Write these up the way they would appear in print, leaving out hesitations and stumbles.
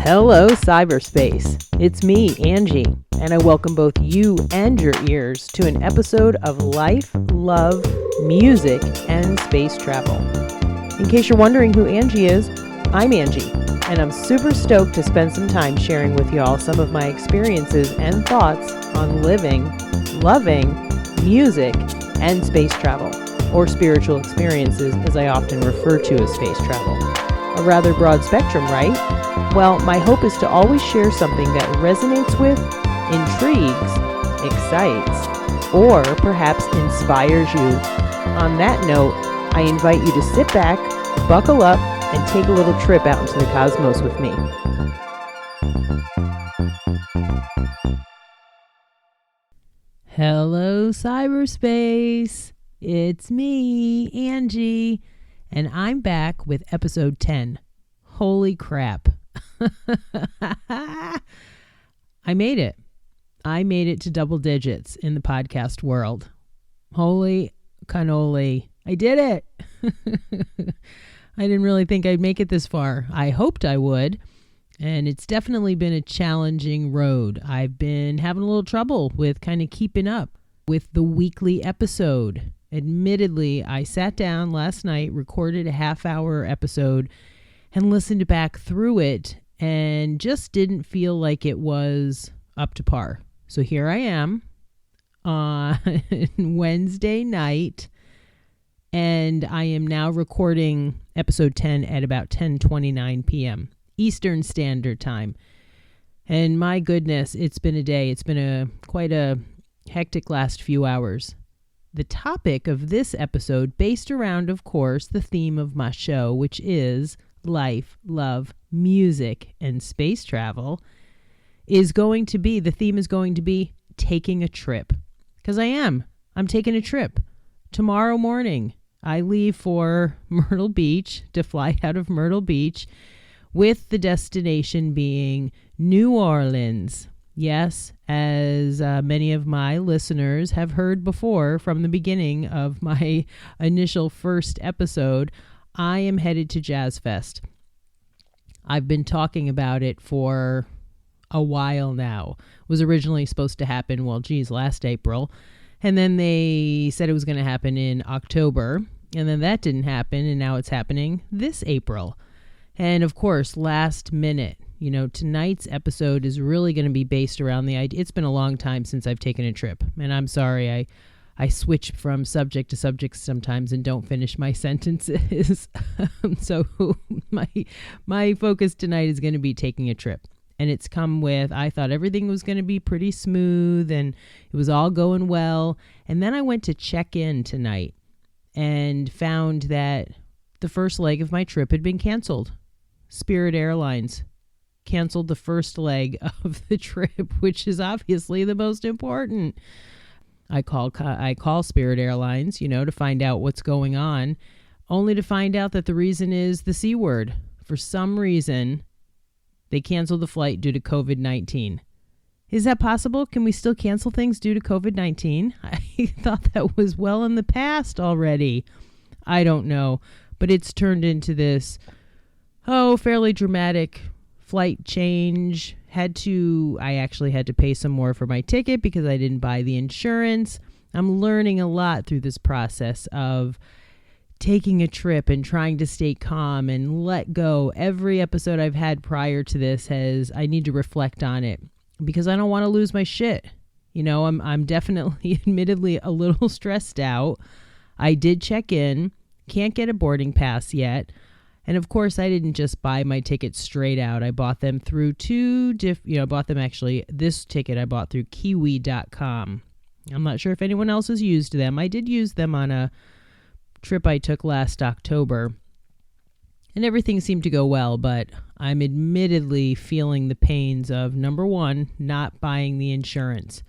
Hello, cyberspace. It's me, Angie, and I welcome both you and your ears to an episode of Life, Love, Music, and Space Travel. In case you're wondering who Angie is, I'm Angie, and I'm super stoked to spend some time sharing with y'all some of my experiences and thoughts on living, loving, music, and space travel, or spiritual experiences as I often refer to as space travel. A rather broad spectrum, right? Well, my hope is to always share something that resonates with, intrigues, excites, or perhaps inspires you. On that note, I invite you to sit back, buckle up, and take a little trip out into the cosmos with me. Hello, cyberspace. It's me, Angie, and I'm back with episode 10. Holy crap. I made it. I made it to double digits in the podcast world. Holy cannoli. I did it. I didn't really think I'd make it this far. I hoped I would. And it's definitely been a challenging road. I've been having a little trouble with kind of keeping up with the weekly episode. Admittedly, I sat down last night, recorded a half-hour episode, and listened back through it, and just didn't feel like it was up to par. So here I am on Wednesday night, and I am now recording episode 10 at about 10:29 p.m. Eastern Standard Time. And my goodness, it's been a day. It's been quite a hectic last few hours. The topic of this episode, based around, of course, the theme of my show, which is life, love, music, and space travel, the theme is going to be taking a trip. Because I'm taking a trip. Tomorrow morning, I leave for Myrtle Beach, to fly out of Myrtle Beach, with the destination being New Orleans. Yes, as many of my listeners have heard before from the beginning of my initial first episode, I am headed to Jazz Fest. I've been talking about it for a while now. It was originally supposed to happen, last April. And then they said it was going to happen in October. And then that didn't happen. And now it's happening this April. And of course, last minute, tonight's episode is really going to be based around the idea. It's been a long time since I've taken a trip. And I'm sorry, I switch from subject to subject sometimes and don't finish my sentences. So my focus tonight is going to be taking a trip. And it's come with, I thought everything was going to be pretty smooth and it was all going well. And then I went to check in tonight and found that the first leg of my trip had been canceled. Spirit Airlines canceled the first leg of the trip, which is obviously the most important. I call Spirit Airlines, to find out what's going on, only to find out that the reason is the C word. For some reason, they canceled the flight due to COVID-19. Is that possible? Can we still cancel things due to COVID-19? I thought that was well in the past already. I don't know, but it's turned into this, fairly dramatic flight change. I actually had to pay some more for my ticket because I didn't buy the insurance. I'm learning a lot through this process of taking a trip and trying to stay calm and let go. Every episode I've had prior to this I need to reflect on it because I don't want to lose my shit. I'm definitely, admittedly, a little stressed out. I did check in, can't get a boarding pass yet. And of course, I didn't just buy my tickets straight out. I bought them through this ticket I bought through kiwi.com. I'm not sure if anyone else has used them. I did use them on a trip I took last October. And everything seemed to go well, but I'm admittedly feeling the pains of, number one, not buying the insurance,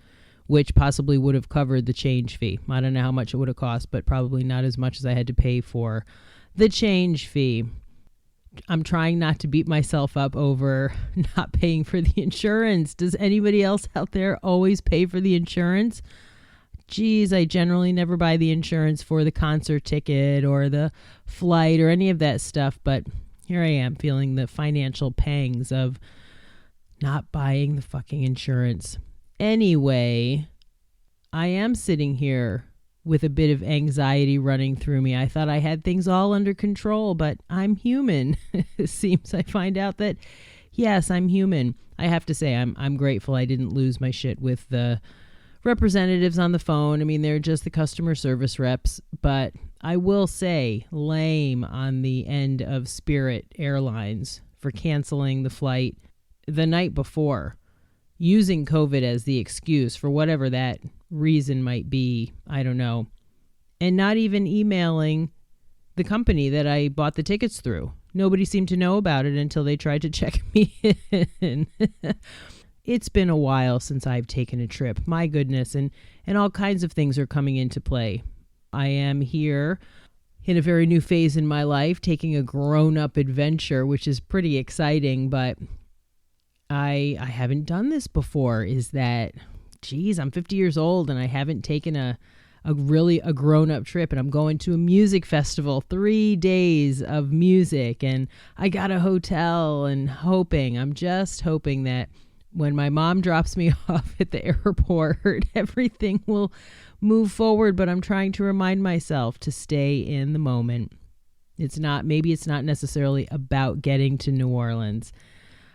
which possibly would have covered the change fee. I don't know how much it would have cost, but probably not as much as I had to pay for the change fee. I'm trying not to beat myself up over not paying for the insurance. Does anybody else out there always pay for the insurance? Geez, I generally never buy the insurance for the concert ticket or the flight or any of that stuff. But here I am feeling the financial pangs of not buying the fucking insurance. Anyway, I am sitting here with a bit of anxiety running through me. I thought I had things all under control, but I'm human. It seems I find out that, yes, I'm human. I have to say, I'm grateful I didn't lose my shit with the representatives on the phone. I mean, they're just the customer service reps, but I will say lame on the end of Spirit Airlines for canceling the flight the night before, using COVID as the excuse for whatever that reason might be. I don't know. And not even emailing the company that I bought the tickets through. Nobody seemed to know about it until they tried to check me in. It's been a while since I've taken a trip. My goodness. And all kinds of things are coming into play. I am here in a very new phase in my life, taking a grown-up adventure, which is pretty exciting, but I haven't done this before. Is that, geez, I'm 50 years old and I haven't taken a grown-up trip, and I'm going to a music festival, 3 days of music, and I got a hotel, and I'm just hoping that when my mom drops me off at the airport, everything will move forward, but I'm trying to remind myself to stay in the moment. Maybe it's not necessarily about getting to New Orleans.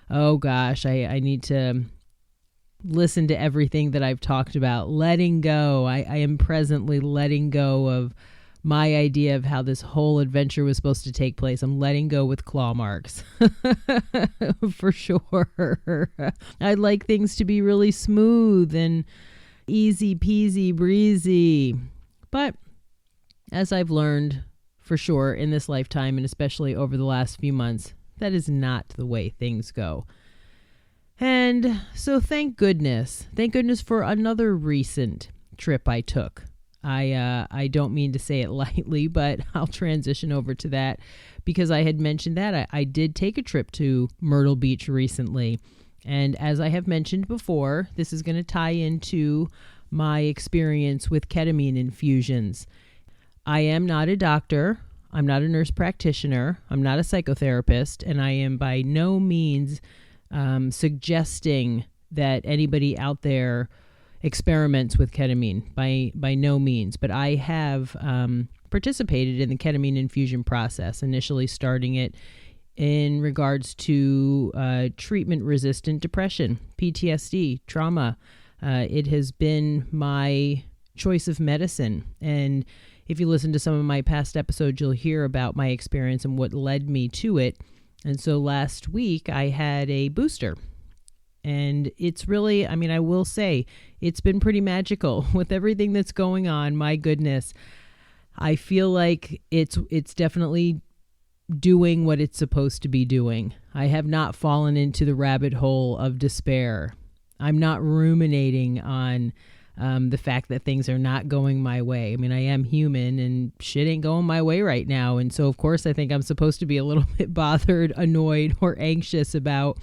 Oh gosh, I need to listen to everything that I've talked about. Letting go. I am presently letting go of my idea of how this whole adventure was supposed to take place. I'm letting go with claw marks. For sure. I'd like things to be really smooth and easy peasy breezy. But as I've learned for sure in this lifetime, and especially over the last few months, that is not the way things go. And so thank goodness for another recent trip I took. I don't mean to say it lightly, but I'll transition over to that because I had mentioned that I did take a trip to Myrtle Beach recently. And as I have mentioned before, this is going to tie into my experience with ketamine infusions. I am not a doctor. I'm not a nurse practitioner. I'm not a psychotherapist. And I am by no means suggesting that anybody out there experiments with ketamine, by no means. But I have participated in the ketamine infusion process, initially starting it in regards to treatment-resistant depression, PTSD, trauma. It has been my choice of medicine. And if you listen to some of my past episodes, you'll hear about my experience and what led me to it. And so last week I had a booster. And it's really, I will say, it's been pretty magical with everything that's going on. My goodness. I feel like it's definitely doing what it's supposed to be doing. I have not fallen into the rabbit hole of despair. I'm not ruminating on the fact that things are not going my way. I am human and shit ain't going my way right now. And so, of course, I think I'm supposed to be a little bit bothered, annoyed, or anxious about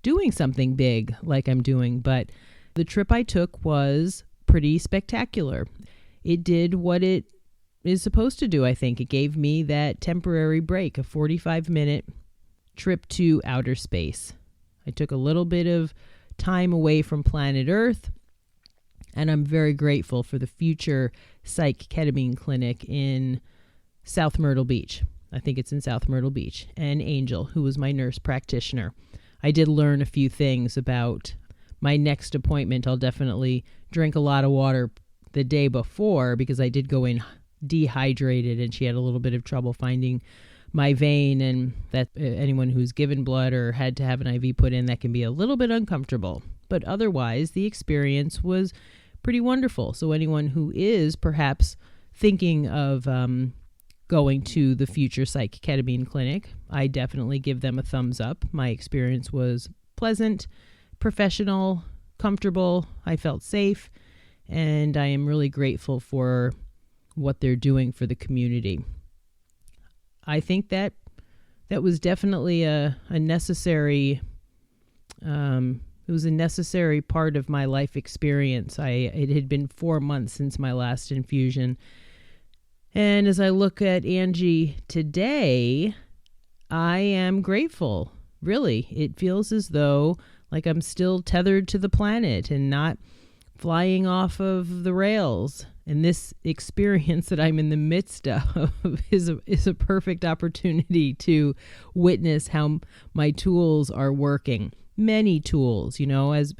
doing something big like I'm doing. But the trip I took was pretty spectacular. It did what it is supposed to do, I think. It gave me that temporary break, a 45-minute trip to outer space. I took a little bit of time away from planet Earth, and I'm very grateful for the future psych ketamine clinic in South Myrtle Beach. I think it's in South Myrtle Beach. And Angel, who was my nurse practitioner. I did learn a few things about my next appointment. I'll definitely drink a lot of water the day before because I did go in dehydrated, and she had a little bit of trouble finding my vein, and that anyone who's given blood or had to have an IV put in, that can be a little bit uncomfortable. But otherwise, the experience was pretty wonderful. So anyone who is perhaps thinking of going to the future psych ketamine clinic, I definitely give them a thumbs up. My experience was pleasant, professional, comfortable. I felt safe, and I am really grateful for what they're doing for the community. I think that was definitely a necessary it was a necessary part of my life experience. It had been 4 months since my last infusion. And as I look at Angie today, I am grateful. Really, it feels as though like I'm still tethered to the planet and not flying off of the rails. And this experience that I'm in the midst of is a perfect opportunity to witness how my tools are working. Many tools,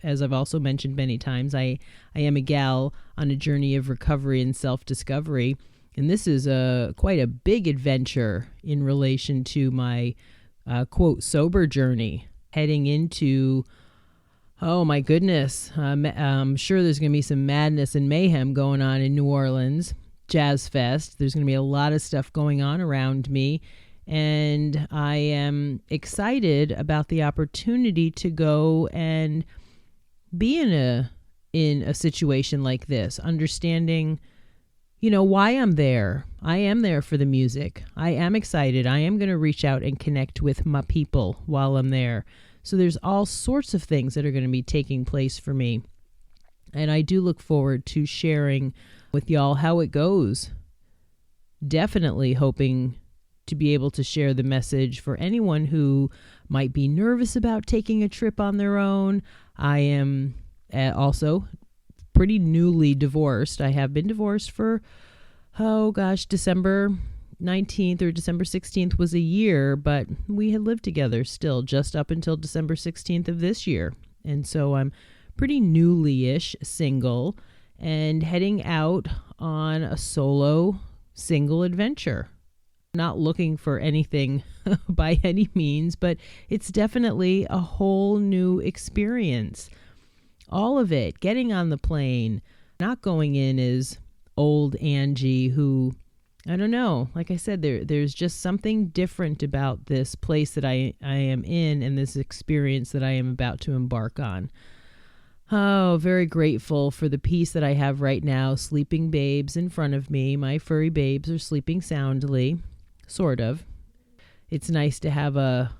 as I've also mentioned many times, I am a gal on a journey of recovery and self-discovery. And this is quite a big adventure in relation to my quote sober journey heading into, oh my goodness, I'm sure there's going to be some madness and mayhem going on in New Orleans Jazz Fest. There's going to be a lot of stuff going on around me, and I am excited about the opportunity to go and be in a situation like this, understanding why I'm there. I am there for the music. I am excited. I am going to reach out and connect with my people while I'm there. So there's all sorts of things that are going to be taking place for me. And I do look forward to sharing with y'all how it goes. Definitely hoping to be able to share the message for anyone who might be nervous about taking a trip on their own. I am also pretty newly divorced. I have been divorced for, December 19th or December 16th was a year, but we had lived together still just up until December 16th of this year. And so I'm pretty newly-ish single and heading out on a solo single adventure. Not looking for anything by any means, but it's definitely a whole new experience. All of it, getting on the plane, not going in as old Angie who, I don't know, like I said, there's just something different about this place that I am in and this experience that I am about to embark on. Oh, very grateful for the peace that I have right now. Sleeping babes in front of me. My furry babes are sleeping soundly, sort of. It's nice to have a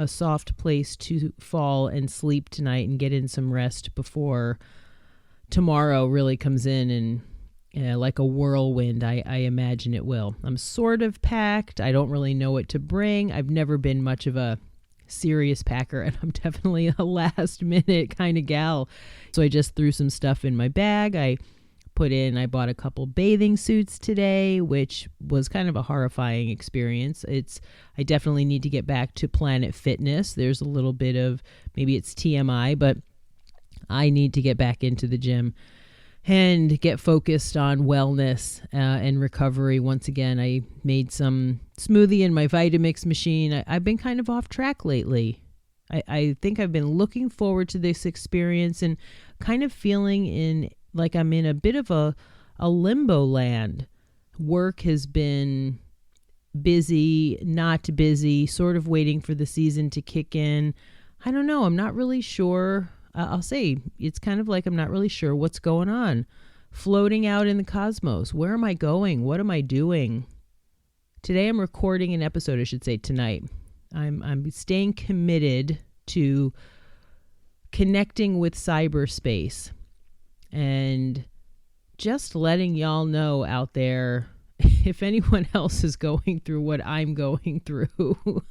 soft place to fall and sleep tonight and get in some rest before tomorrow really comes in and like a whirlwind, I imagine it will. I'm sort of packed. I don't really know what to bring. I've never been much of a serious packer, and I'm definitely a last minute kind of gal. So I just threw some stuff in my bag. I bought a couple bathing suits today, which was kind of a horrifying experience. I definitely need to get back to Planet Fitness. There's a little bit of, maybe it's TMI, but I need to get back into the gym and get focused on wellness and recovery. Once again, I made some smoothie in my Vitamix machine. I've been kind of off track lately. I think I've been looking forward to this experience and kind of feeling like I'm in a bit of a limbo land. Work has been busy, not busy, sort of waiting for the season to kick in. I don't know. I'm not really sure. I'll say it's kind of like I'm not really sure what's going on. Floating out in the cosmos. Where am I going? What am I doing? Today I'm recording an episode, I should say tonight. I'm staying committed to connecting with cyberspace and just letting y'all know out there, if anyone else is going through what I'm going through,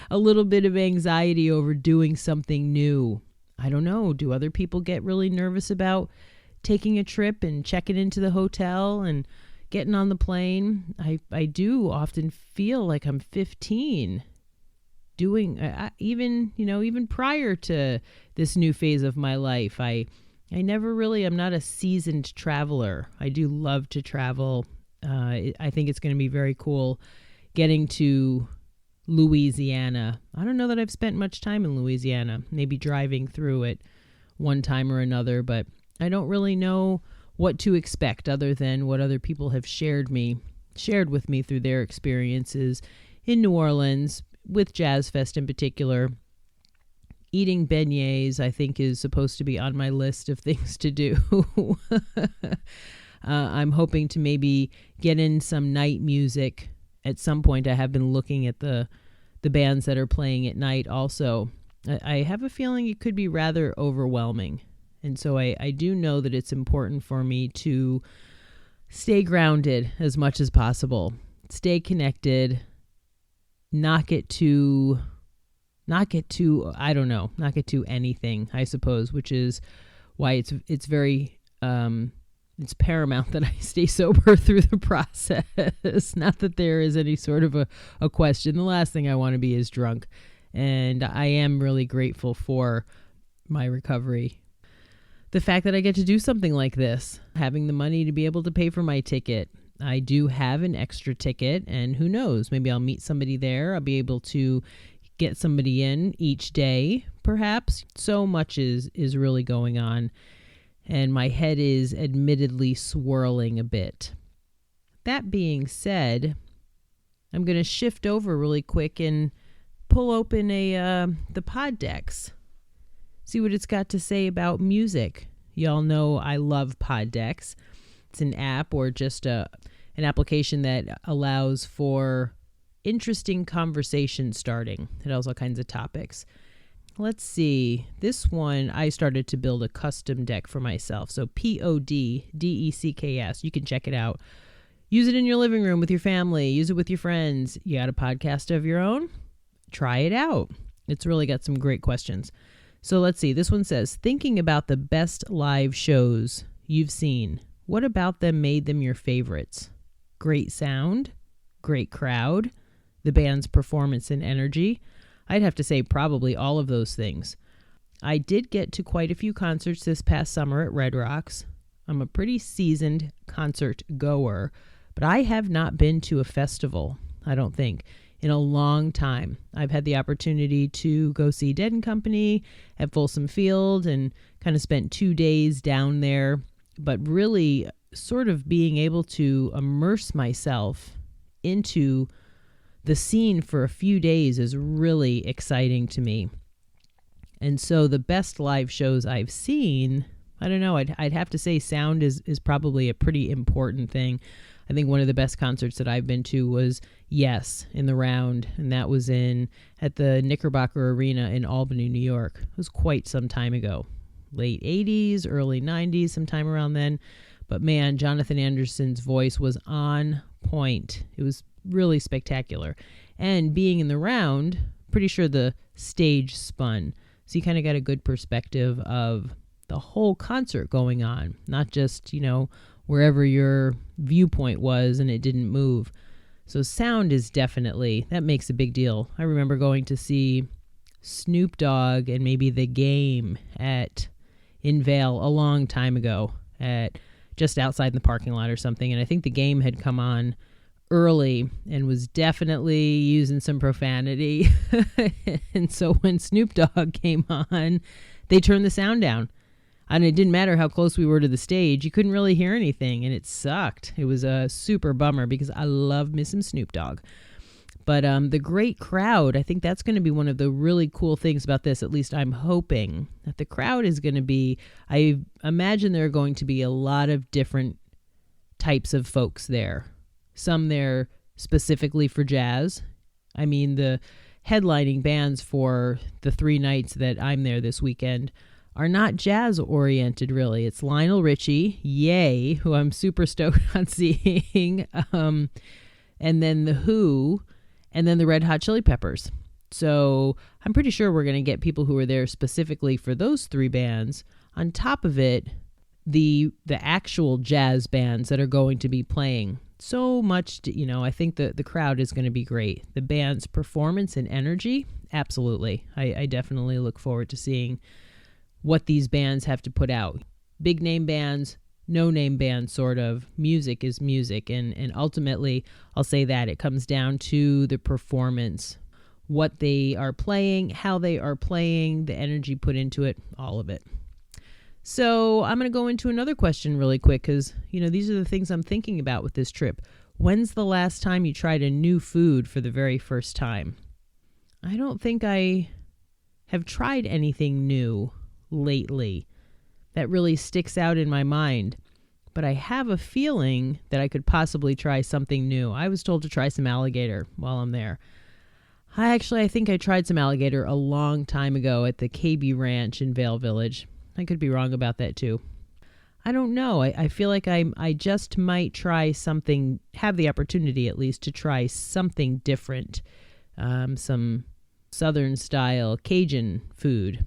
a little bit of anxiety over doing something new. I don't know. Do other people get really nervous about taking a trip and checking into the hotel and getting on the plane? I do often feel like I'm 15 doing even prior to this new phase of my life. I'm not a seasoned traveler. I do love to travel. I think it's going to be very cool getting to Louisiana. I don't know that I've spent much time in Louisiana, maybe driving through it one time or another, but I don't really know what to expect other than what other people have shared with me through their experiences in New Orleans with Jazz Fest in particular. Eating beignets, I think, is supposed to be on my list of things to do. I'm hoping to maybe get in some night music at some point. I have been looking at the bands that are playing at night also. I have a feeling it could be rather overwhelming. And so I do know that it's important for me to stay grounded as much as possible. Stay connected. Not get too not get to, I don't know, not get to anything, I suppose, which is why it's very, it's paramount that I stay sober through the process. Not that there is any sort of a question. The last thing I want to be is drunk. And I am really grateful for my recovery. The fact that I get to do something like this, having the money to be able to pay for my ticket. I do have an extra ticket, and who knows, maybe I'll meet somebody there. I'll be able to get somebody in each day, perhaps. So much is really going on, and my head is admittedly swirling a bit. That being said, I'm going to shift over really quick and pull open the Poddecks. See what it's got to say about music. Y'all know I love Poddecks. It's an app or just an application that allows for interesting conversation starting. It has all kinds of topics. Let's see. This one, I started to build a custom deck for myself. So Poddecks. You can check it out. Use it in your living room with your family. Use it with your friends. You got a podcast of your own? Try it out. It's really got some great questions. So let's see. This one says, thinking about the best live shows you've seen. What about them made them your favorites? Great sound, great crowd, the band's performance and energy. I'd have to say probably all of those things. I did get to quite a few concerts this past summer at Red Rocks. I'm a pretty seasoned concert goer, but I have not been to a festival, I don't think, in a long time. I've had the opportunity to go see Dead & Company at Folsom Field and kind of spent 2 days down there, but really sort of being able to immerse myself into the scene for a few days is really exciting to me. And so the best live shows I've seen, I don't know, I'd have to say sound is probably a pretty important thing. I think one of the best concerts that I've been to was Yes in the Round, and that was at the Knickerbocker Arena in Albany, New York. It was quite some time ago. Late 80s, early 90s, sometime around then. But man, Jonathan Anderson's voice was on point. It was really spectacular. And being in the Round, pretty sure the stage spun. So you kind of got a good perspective of the whole concert going on, not just, wherever your viewpoint was and it didn't move. So sound is that makes a big deal. I remember going to see Snoop Dogg and maybe The Game in Vail a long time ago, at just outside in the parking lot or something. And I think The Game had come on early and was definitely using some profanity. And so when Snoop Dogg came on, they turned the sound down. And it didn't matter how close we were to the stage. You couldn't really hear anything, and it sucked. It was a super bummer because I love me some Snoop Dogg. But the great crowd, I think that's going to be one of the really cool things about this. At least I'm hoping that the crowd is going to be, I imagine there are going to be a lot of different types of folks there. Some there specifically for jazz. I mean, the headlining bands for the 3 nights that I'm there this weekend are not jazz oriented, really. It's Lionel Richie, yay, who I'm super stoked on seeing, and then The Who, and then the Red Hot Chili Peppers. So I'm pretty sure we're going to get people who are there specifically for those 3 bands. On top of it, the actual jazz bands that are going to be playing. So much, I think the crowd is going to be great. The band's performance and energy, absolutely. I definitely look forward to seeing what these bands have to put out. Big name bands, no name bands, sort of. Music is music. And ultimately, I'll say that it comes down to the performance, what they are playing, how they are playing, the energy put into it, all of it. So I'm going to go into another question really quick because, these are the things I'm thinking about with this trip. When's the last time you tried a new food for the very first time? I don't think I have tried anything new lately that really sticks out in my mind, but I have a feeling that I could possibly try something new. I was told to try some alligator while I'm there. I think I tried some alligator a long time ago at the KB Ranch in Vail Village. I could be wrong about that too. I don't know. I feel like I just might try something, have the opportunity at least to try something different. Some Southern style Cajun food.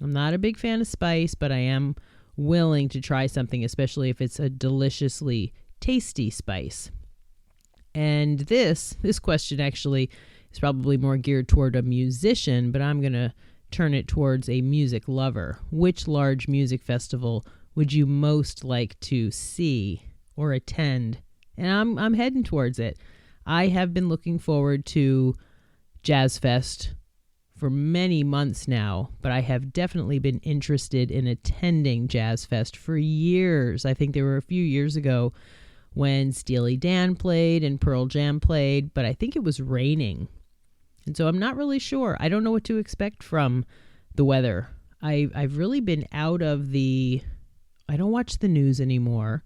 I'm not a big fan of spice, but I am willing to try something, especially if it's a deliciously tasty spice. And this question actually is probably more geared toward a musician, but I'm going to turn it towards a music lover. Which large music festival would you most like to see or attend? And I'm heading towards it. I have been looking forward to Jazz Fest for many months now, but I have definitely been interested in attending Jazz Fest for years. I think there were a few years ago when Steely Dan played and Pearl Jam played, but I think it was raining. And so I'm not really sure. I don't know what to expect from the weather. I've really been out of I don't watch the news anymore.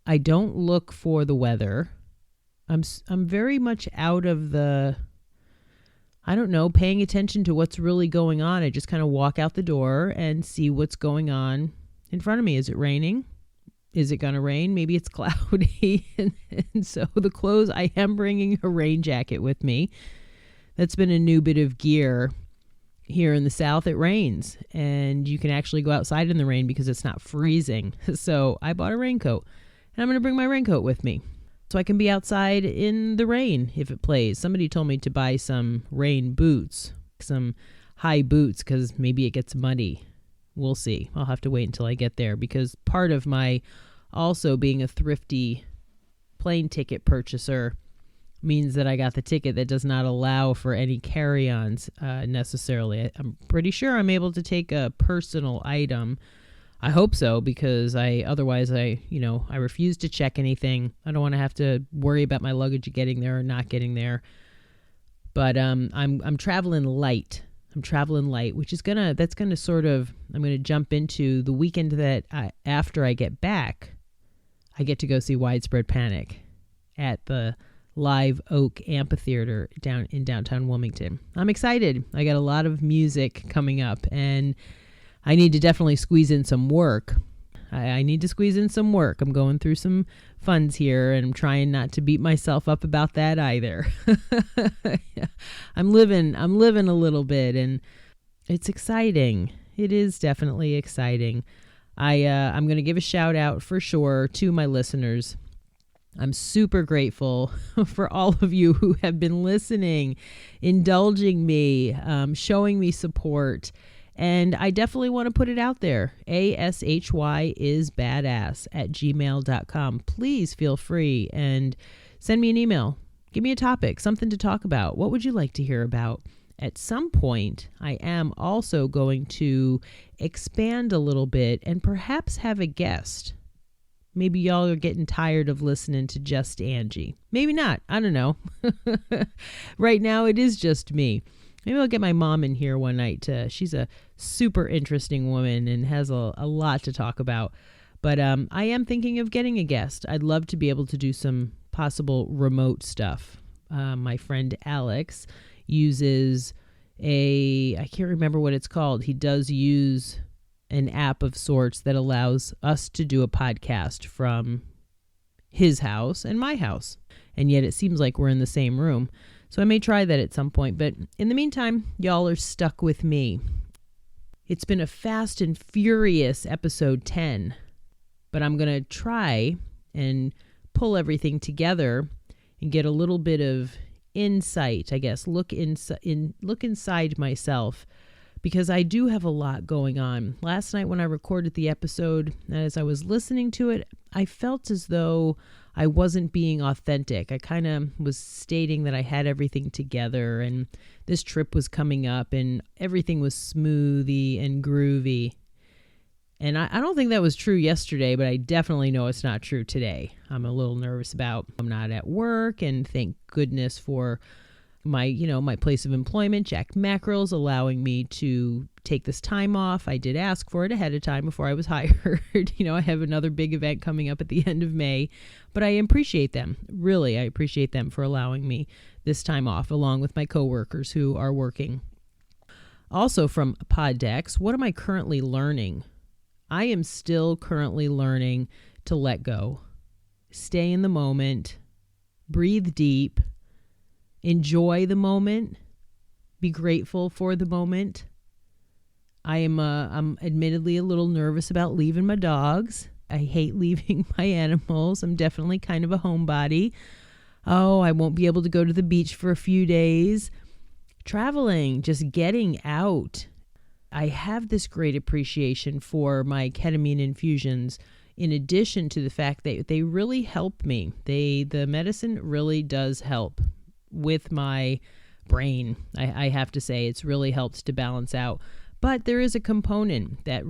I don't look for the weather. I'm very much out of paying attention to what's really going on. I just kind of walk out the door and see what's going on in front of me. Is it raining? Is it going to rain? Maybe it's cloudy. and so the clothes, I am bringing a rain jacket with me. That's been a new bit of gear. Here in the South, it rains, and you can actually go outside in the rain because it's not freezing. So I bought a raincoat, and I'm going to bring my raincoat with me so I can be outside in the rain if it plays. Somebody told me to buy some rain boots, some high boots, because maybe it gets muddy. We'll see. I'll have to wait until I get there, because part of my also being a thrifty plane ticket purchaser means that I got the ticket that does not allow for any carry-ons necessarily. I'm pretty sure I'm able to take a personal item. I hope so, because otherwise I refuse to check anything. I don't want to have to worry about my luggage getting there or not getting there. But I'm traveling light. I'm gonna jump into the weekend that after I get back, I get to go see Widespread Panic at the Live Oak Amphitheater in downtown Wilmington. I'm excited. I got a lot of music coming up, and I need to definitely squeeze in some work. I need to squeeze in some work. I'm going through some funds here, and I'm trying not to beat myself up about that either. I'm living a little bit, and it's exciting. It is definitely exciting. I'm going to give a shout out for sure to my listeners. I'm super grateful for all of you who have been listening, indulging me, showing me support. And I definitely want to put it out there. ASHYisbadass@gmail.com. Please feel free and send me an email. Give me a topic, something to talk about. What would you like to hear about? At some point, I am also going to expand a little bit and perhaps have a guest. Maybe y'all are getting tired of listening to just Angie. Maybe not. I don't know. Right now, it is just me. Maybe I'll get my mom in here one night. She's a super interesting woman and has a lot to talk about. But I am thinking of getting a guest. I'd love to be able to do some possible remote stuff. My friend Alex uses I can't remember what it's called. He does use an app of sorts that allows us to do a podcast from his house and my house. And yet it seems like we're in the same room. So I may try that at some point. But in the meantime, y'all are stuck with me. It's been a fast and furious episode 10. But I'm going to try and pull everything together and get a little bit of insight, I guess. Look inside myself, because I do have a lot going on. Last night when I recorded the episode, as I was listening to it, I felt as though I wasn't being authentic. I kind of was stating that I had everything together and this trip was coming up and everything was smoothie and groovy. And I don't think that was true yesterday, but I definitely know it's not true today. I'm a little nervous about I'm not at work, and thank goodness for my place of employment, Jack Mackerel's, allowing me to take this time off. I did ask for it ahead of time before I was hired. I have another big event coming up at the end of May, but I appreciate them. Really, I appreciate them for allowing me this time off, along with my coworkers who are working. Also from Poddecks, what am I currently learning? I am still currently learning to let go, stay in the moment, breathe deep, enjoy the moment, be grateful for the moment. I'm admittedly a little nervous about leaving my dogs. I hate leaving my animals. I'm definitely kind of a homebody. Oh, I won't be able to go to the beach for a few days. Traveling, just getting out. I have this great appreciation for my ketamine infusions, in addition to the fact that they really help me. The medicine really does help with my brain. I have to say, it's really helped to balance out. But there is a component that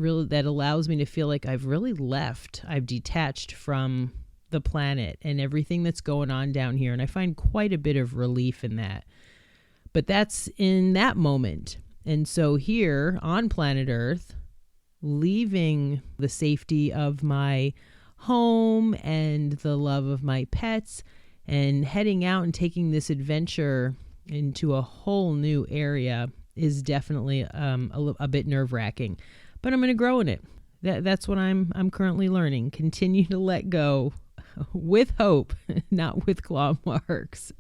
allows me to feel like I've really left. I've detached from the planet and everything that's going on down here. And I find quite a bit of relief in that. But that's in that moment. And so here on planet Earth, leaving the safety of my home and the love of my pets and heading out and taking this adventure into a whole new area is definitely a bit nerve-wracking, but I'm going to grow in it. That's what I'm currently learning. Continue to let go with hope, not with claw marks.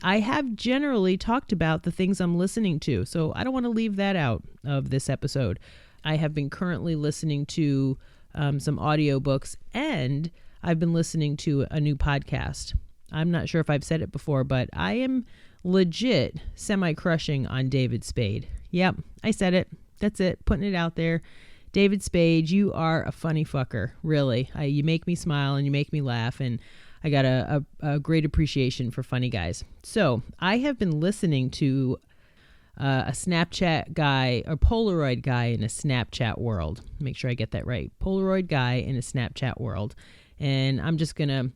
I have generally talked about the things I'm listening to, so I don't want to leave that out of this episode. I have been currently listening to some audiobooks, and I've been listening to a new podcast. I'm not sure if I've said it before, but I am legit semi-crushing on David Spade. Yep, I said it. That's it. Putting it out there. David Spade, you are a funny fucker. Really. You make me smile and you make me laugh, and I got a great appreciation for funny guys. So I have been listening to a Snapchat guy, or Polaroid guy in a Snapchat world. Make sure I get that right. Polaroid guy in a Snapchat world. And I'm just going to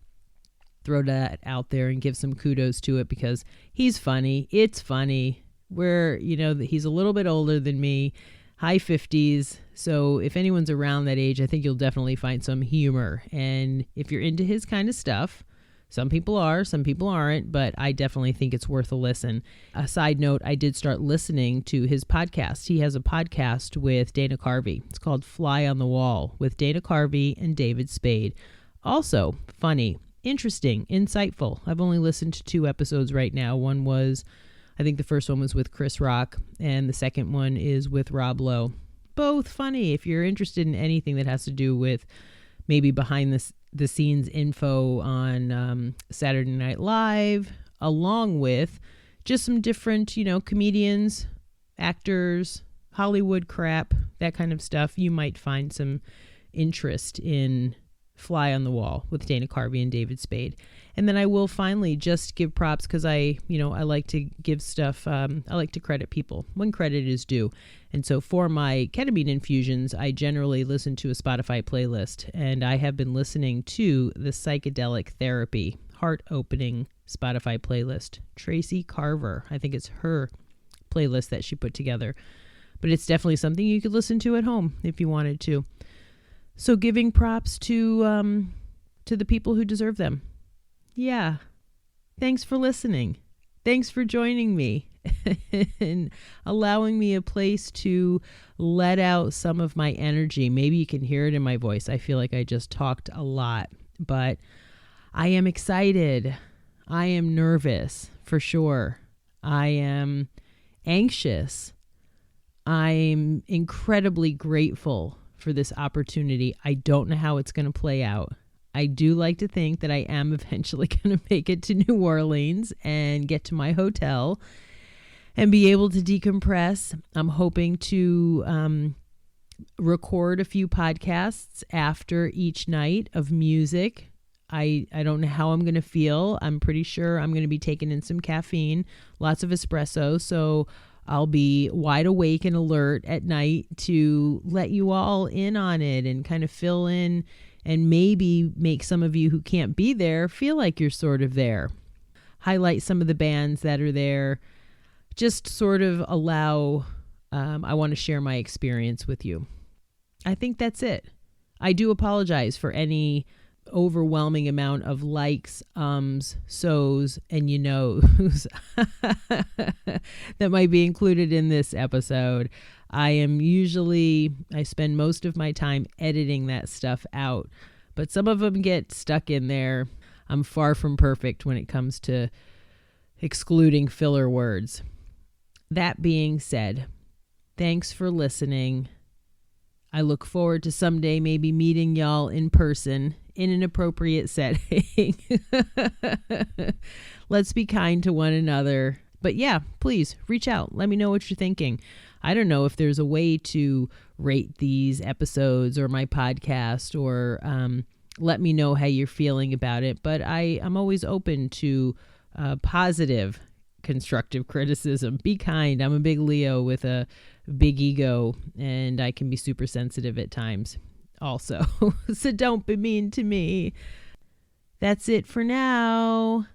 throw that out there and give some kudos to it because he's funny. It's funny. He's a little bit older than me, high 50s. So if anyone's around that age, I think you'll definitely find some humor. And if you're into his kind of stuff, some people are, some people aren't, but I definitely think it's worth a listen. A side note, I did start listening to his podcast. He has a podcast with Dana Carvey. It's called Fly on the Wall with Dana Carvey and David Spade. Also funny, interesting, insightful. I've only listened to 2 episodes right now. I think the first one was with Chris Rock, and the second one is with Rob Lowe. Both funny. If you're interested in anything that has to do with maybe behind the scenes info on Saturday Night Live, along with just some different, comedians, actors, Hollywood crap, that kind of stuff, you might find some interest in Fly on the Wall with Dana Carvey and David Spade. And then I will finally just give props because I like to give stuff. I like to credit people when credit is due. And so for my ketamine infusions, I generally listen to a Spotify playlist, and I have been listening to the Psychedelic Therapy heart-opening Spotify playlist. Tracy Carver, I think it's her playlist that she put together, but it's definitely something you could listen to at home if you wanted to. So giving props to the people who deserve them. Yeah. Thanks for listening. Thanks for joining me and allowing me a place to let out some of my energy. Maybe you can hear it in my voice. I feel like I just talked a lot, but I am excited. I am nervous for sure. I am anxious. I'm incredibly grateful for this opportunity. I don't know how it's going to play out. I do like to think that I am eventually going to make it to New Orleans and get to my hotel and be able to decompress. I'm hoping to record a few podcasts after each night of music. I don't know how I'm going to feel. I'm pretty sure I'm going to be taking in some caffeine, lots of espresso, so I'll be wide awake and alert at night to let you all in on it and kind of fill in and maybe make some of you who can't be there feel like you're sort of there. Highlight some of the bands that are there. Just sort of allow, I want to share my experience with you. I think that's it. I do apologize for any overwhelming amount of likes, so's, and you-knows that might be included in this episode. I spend most of my time editing that stuff out, but some of them get stuck in there. I'm far from perfect when it comes to excluding filler words. that being said, thanks for listening. I look forward to someday maybe meeting y'all in person in an appropriate setting. Let's be kind to one another. But yeah, please reach out. Let me know what you're thinking. I don't know if there's a way to rate these episodes or my podcast, or let me know how you're feeling about it. But I'm always open to positive, constructive criticism. Be kind. I'm a big Leo with a big ego, and I can be super sensitive at times also. So don't be mean to me. That's it for now.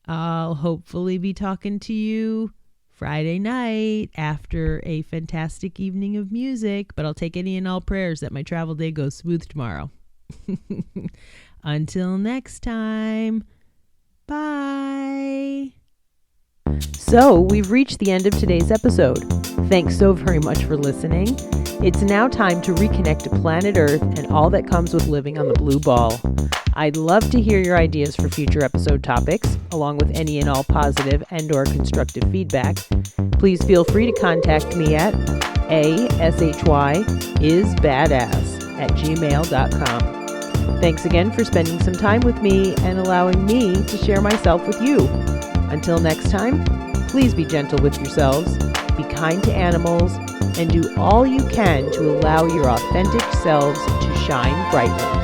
I'll hopefully be talking to you Friday night after a fantastic evening of music, but I'll take any and all prayers that my travel day goes smooth tomorrow. Until next time, bye. So we've reached the end of today's episode. Thanks so very much for listening. It's now time to reconnect to planet Earth and all that comes with living on the blue ball. I'd love to hear your ideas for future episode topics, along with any and all positive and or constructive feedback. Please feel free to contact me at ashysbadass@gmail.com. Thanks again for spending some time with me and allowing me to share myself with you. Until next time, please be gentle with yourselves, be kind to animals, and do all you can to allow your authentic selves to shine brightly.